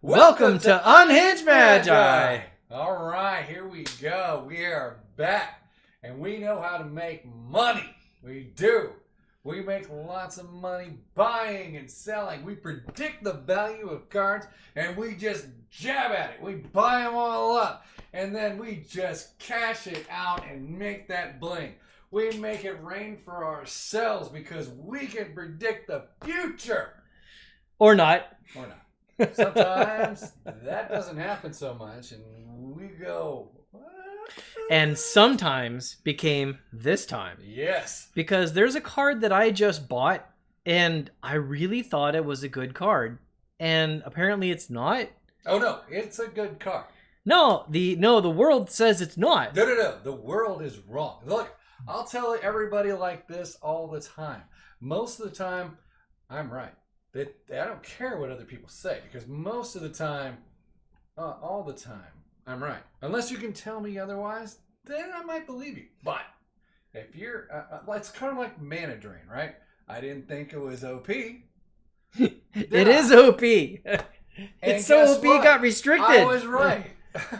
Welcome to Unhinged Magi. All right, here we go. We are back, and we know how to make money. We do. We make lots of money buying and selling. We predict the value of cards, and we just jab at it. We buy them all up, and then we just cash it out and make that bling. We make it rain for ourselves because we can predict the future. Or not. Or not. Sometimes that doesn't happen so much, and we go, what? And sometimes became this time. Yes. Because there's a card that I just bought, and I really thought it was a good card. And apparently it's not. Oh, no. It's a good card. No, the world says it's not. No. The world is wrong. Look, I'll tell everybody like this all the time. Most of the time, I'm right. I don't care what other people say, because most of the time, all the time, I'm right. Unless you can tell me otherwise, then I might believe you. But if you're, it's kind of like mana drain, right? I didn't think it was OP. It is OP. It's so OP what? It got restricted. I was right.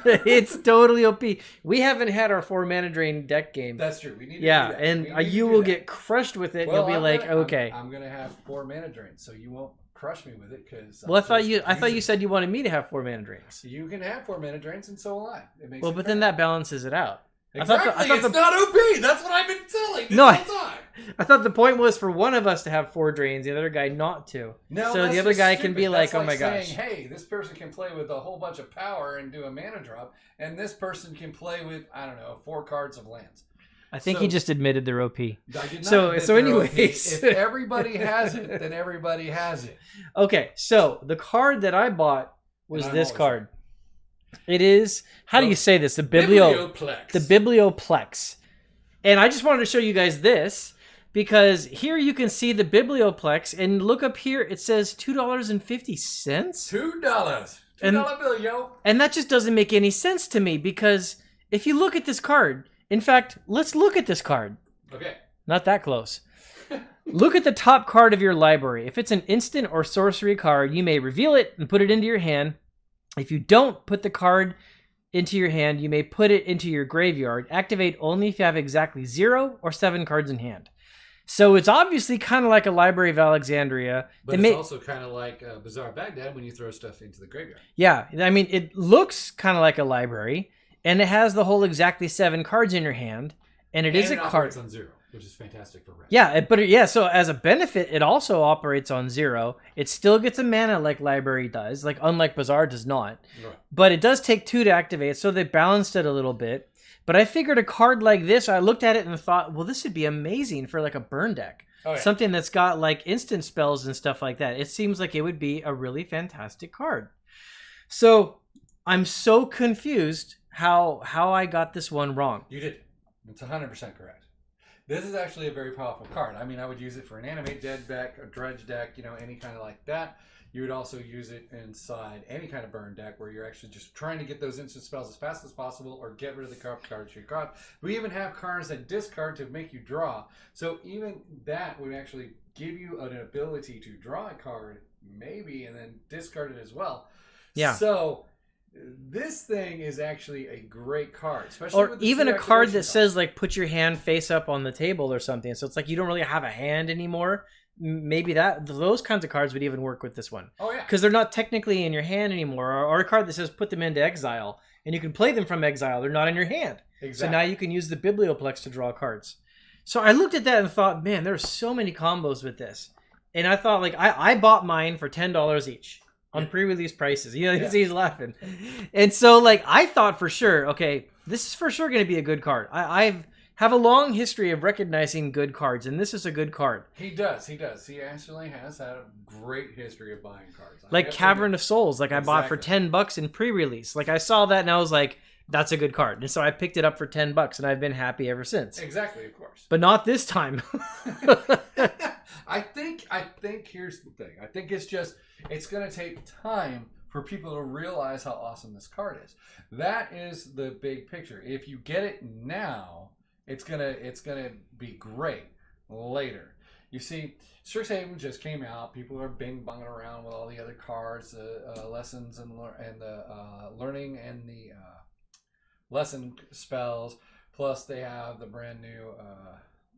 It's totally OP. We haven't had our 4 mana drain deck game. That's true. We need to do yeah, that. and you will get crushed with it. Well, You'll be like, okay. I'm gonna have 4 mana drains, so you won't crush me with it because. Well, I thought you said you wanted me to have 4 mana drains. You can have 4 mana drains, and so will I. It makes well, but fair. then that balances it out. Exactly. I thought it's not OP. That's what I've been telling this whole time. I thought the point was for one of us to have 4 drains, the other guy not to. No, so the other guy can be like, that's oh my saying, gosh. Hey, this person can play with a whole bunch of power and do a mana drop, and this person can play with, I don't know, 4 cards of lands. I think he just admitted they're OP. I did not so anyways. OP. If everybody has it, then everybody has it. Okay, so the card that I bought was this card. It is, how do you say this? The Biblioplex. The Biblioplex. And I just wanted to show you guys this because here you can see the Biblioplex, and look up here, it says $2.50. $2. $2 bill, yo. And that just doesn't make any sense to me because if you look at this card, in fact, let's look at this card. Okay. Not that close. Look at the top card of your library. If it's an instant or sorcery card, you may reveal it and put it into your hand. If you don't put the card into your hand, you may put it into your graveyard. Activate only if you have exactly 0 or 7 cards in hand. So it's obviously kind of like a Library of Alexandria. But it's also kind of like Bazaar Baghdad when you throw stuff into the graveyard. Yeah, I mean, it looks kind of like a library, and it has the whole exactly 7 cards in your hand, and it is a card. It's on 0. Which is fantastic for red. Yeah, so as a benefit, it also operates on 0. It still gets a mana like Library does, like unlike Bazaar does not. Right. But it does take 2 to activate, so they balanced it a little bit. But I figured a card like this, I looked at it and thought, well, this would be amazing for like a burn deck. Oh, yeah. Something that's got like instant spells and stuff like that. It seems like it would be a really fantastic card. So I'm so confused how I got this one wrong. You did. It's 100% correct. This is actually a very powerful card. I mean, I would use it for an animate dead deck, a dredge deck, any kind of like that. You would also use it inside any kind of burn deck where you're actually just trying to get those instant spells as fast as possible or get rid of the cards you got. We even have cards that discard to make you draw. So even that would actually give you an ability to draw a card, maybe, and then discard it as well. Yeah. So this thing is actually a great card, especially or with the even a card that cards. says like put your hand face up on the table or something. So it's like you don't really have a hand anymore. Maybe those kinds of cards would even work with this one. Oh yeah, because they're not technically in your hand anymore. Or a card that says put them into exile, and you can play them from exile. They're not in your hand. Exactly. So now you can use the Biblioplex to draw cards. So I looked at that and thought, man, there's so many combos with this. And I thought, like, I bought mine for $10 each. On pre-release prices. He's laughing. And so, like, I thought for sure, okay, this is for sure going to be a good card. I have a long history of recognizing good cards, and this is a good card. He does. He actually has had a great history of buying cards. Like Cavern of Souls, like exactly. I bought for $10 in pre-release. Like, I saw that, and I was like, that's a good card. And so I picked it up for $10, and I've been happy ever since. Exactly, of course. But not this time. I think here's the thing. I think it's going to take time for people to realize how awesome this card is. That is the big picture. If you get it now, it's gonna be great later. You see, Strixhaven just came out. People are bing-bonging around with all the other cards, lessons and the learning and the lesson spells. Plus, they have the brand new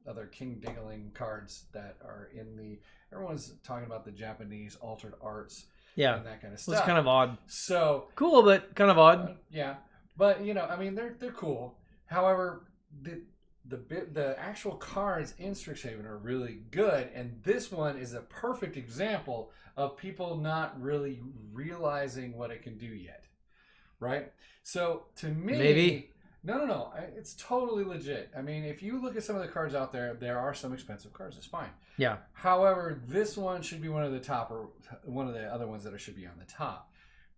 other King Dingling cards that are in the. Everyone's talking about the Japanese altered arts. Yeah, and that kind of stuff. It's kind of odd. So cool, but kind of odd. Yeah, but you know, I mean, they're cool. However, the actual cards in Strixhaven are really good, and this one is a perfect example of people not really realizing what it can do yet, right? So to me, maybe. No. It's totally legit. I mean, if you look at some of the cards out there, there are some expensive cards. It's fine. Yeah. However, this one should be one of the top, or one of the other ones that should be on the top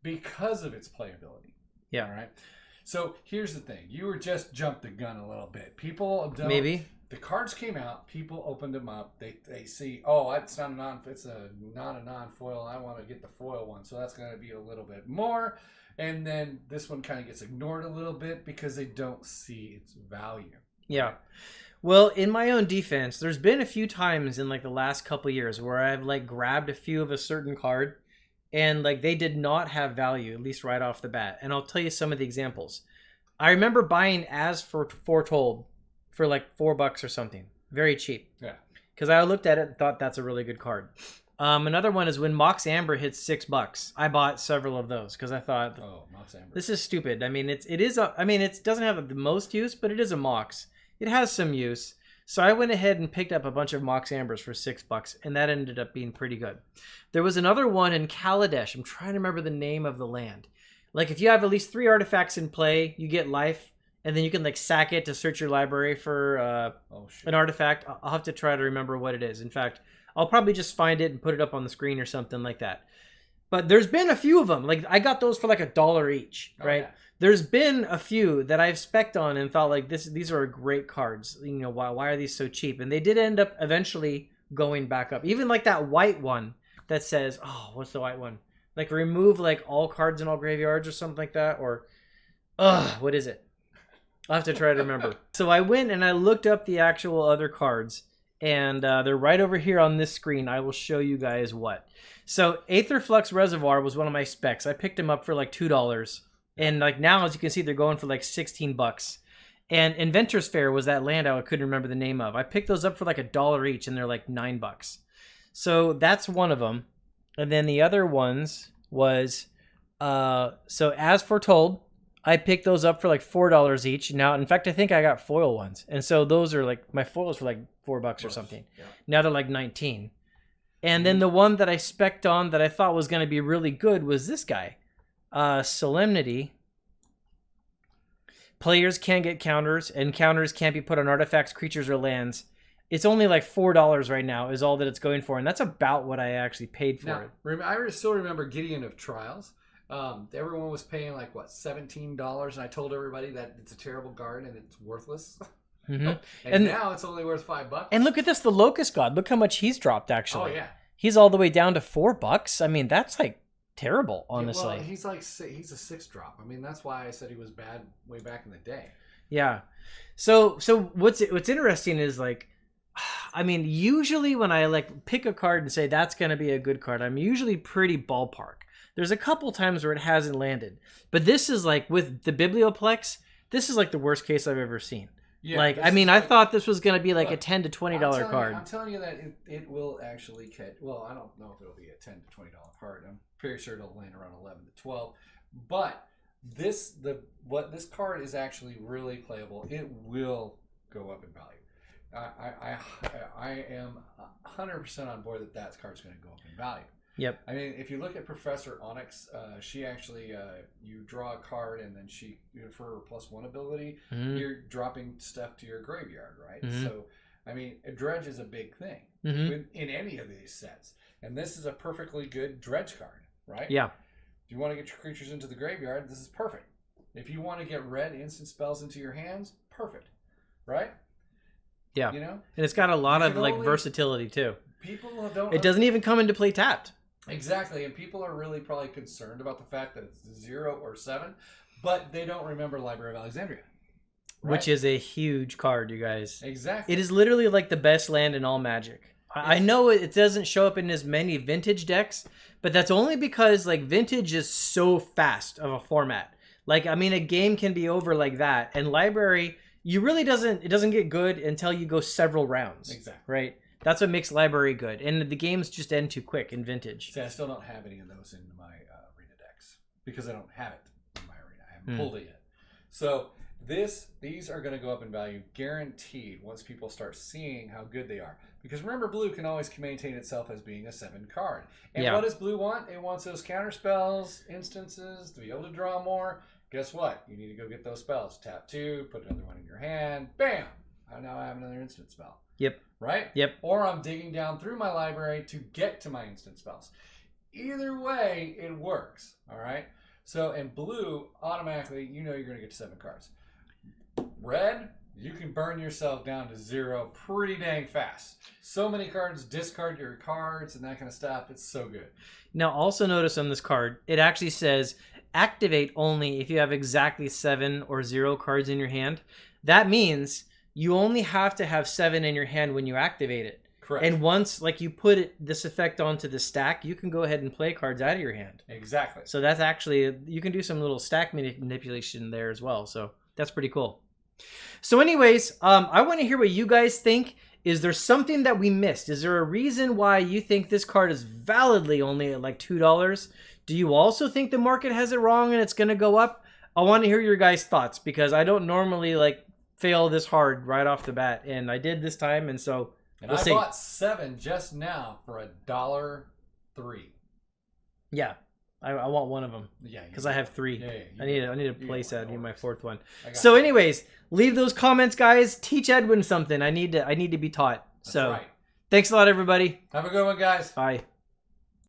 because of its playability. Yeah. All right. So here's the thing. You were just jumped the gun a little bit. People don't. Maybe. The cards came out. People opened them up. They see, oh, it's not a non-foil. I want to get the foil one, so that's going to be a little bit more. And then this one kind of gets ignored a little bit because they don't see its value. Yeah. Well, in my own defense, there's been a few times in like the last couple years where I've like grabbed a few of a certain card and like they did not have value, at least right off the bat. And I'll tell you some of the examples. I remember buying As Foretold for like $4 or something. Very cheap. Yeah. Because I looked at it and thought that's a really good card. Another one is when Mox Amber hits $6. I bought several of those because I thought, oh, Mox Amber. This is stupid. I mean, it doesn't have the most use, but it is a Mox. It has some use. So I went ahead and picked up a bunch of Mox Ambers for $6, and that ended up being pretty good. There was another one in Kaladesh. I'm trying to remember the name of the land. Like if you have at least 3 artifacts in play, you get life, and then you can like sack it to search your library for an artifact. I'll have to try to remember what it is. In fact, I'll probably just find it and put it up on the screen or something like that. But there's been a few of them. Like I got those for like $1 each, right? Yeah. There's been a few that I've spec'd on and thought like these are great cards. You know, why are these so cheap? And they did end up eventually going back up. Even like that white one that says, oh, what's the white one? Like remove like all cards in all graveyards or something like that. Or, what is it? I'll have to try to remember. So I went and I looked up the actual other cards. And they're right over here on this screen. I will show you guys what. So Aetherflux Reservoir was one of my specs. I picked them up for like $2. And like now, as you can see, they're going for like $16. And Inventor's Fair was that land I couldn't remember the name of. I picked those up for like $1 each, and they're like $9. So that's one of them. And then the other ones was, so As Foretold, I picked those up for like $4 each. Now, in fact, I think I got foil ones. And so those are like, my foils were like $4 or something. Yeah. Now they're like 19. And then the one that I spec'd on that I thought was going to be really good was this guy. Solemnity. Players can get counters, and counters can't be put on artifacts, creatures, or lands. It's only like $4 right now is all that it's going for. And that's about what I actually paid for it. I still remember Gideon of Trials. Everyone was paying like what, $17, and I told everybody that it's a terrible card and it's worthless. Mm-hmm. and now it's only worth $5. And look at this, the Locust God. Look how much he's dropped. Actually, oh yeah, he's all the way down to $4. I mean, that's like terrible, honestly. Well, he's a 6 drop. I mean, that's why I said he was bad way back in the day. Yeah. So what's interesting is like, I mean, usually when I like pick a card and say that's going to be a good card, I'm usually pretty ballpark. There's a couple times where it hasn't landed, but this is like with the Biblioplex, this is like the worst case I've ever seen. Yeah, like, I mean, I thought this was going to be like a $10 to $20 card. I'm telling you that it will actually catch. Well, I don't know if it'll be a $10 to $20 card. I'm pretty sure it'll land around 11 to 12. But this card is actually really playable. It will go up in value. I am 100% on board that card's going to go up in value. Yep. I mean, if you look at Professor Onyx, she actually, you draw a card and then for her +1 ability, you're dropping stuff to your graveyard, right? Mm-hmm. So, I mean, a dredge is a big thing in any of these sets. And this is a perfectly good dredge card, right? Yeah. If you want to get your creatures into the graveyard, this is perfect. If you want to get red instant spells into your hands, perfect, right? Yeah. You know? And it's got a lot of like versatility too. People don't. It doesn't even come into play tapped. Exactly, and people are really probably concerned about the fact that it's 0 or 7, but they don't remember Library of Alexandria. Right? Which is a huge card, you guys. Exactly. It is literally like the best land in all Magic. I know it doesn't show up in as many vintage decks, but that's only because like vintage is so fast of a format. Like, I mean, a game can be over like that, and library, it doesn't get good until you go several rounds. Exactly. Right? That's what makes library good, and the games just end too quick in vintage. See, I still don't have any of those in my arena decks because I don't have it in my arena. I haven't pulled it yet. So these are going to go up in value guaranteed once people start seeing how good they are. Because remember, blue can always maintain itself as being a 7 card. And what does blue want? It wants those counter spells, instances, to be able to draw more. Guess what? You need to go get those spells. Tap 2, put another one in your hand. Bam! Now I have another instant spell. Yep. Right? Yep. Or I'm digging down through my library to get to my instant spells. Either way, it works. All right? So, in blue, automatically, you know you're going to get to 7 cards. Red, you can burn yourself down to 0 pretty dang fast. So many cards, discard your cards and that kind of stuff. It's so good. Now, also notice on this card, it actually says activate only if you have exactly 7 or 0 cards in your hand. That means you only have to have 7 in your hand when you activate it. Correct. And once like you put this effect onto the stack, you can go ahead and play cards out of your hand. Exactly. So that's actually, you can do some little stack manipulation there as well. So that's pretty cool. So anyways, I want to hear what you guys think. Is there something that we missed? Is there a reason why you think this card is validly only at like $2? Do you also think the market has it wrong and it's going to go up? I want to hear your guys' thoughts because I don't normally like fail this hard right off the bat, and I did this time, and so and we'll I see. bought 7 just now for $1.03. Yeah, I want one of them. Yeah, because I have 3. Yeah, I need a play set. I need my 4th one. So, anyways, leave those comments, guys. Teach Edwin something. I need to be taught. That's so, right. Thanks a lot, everybody. Have a good one, guys. Bye.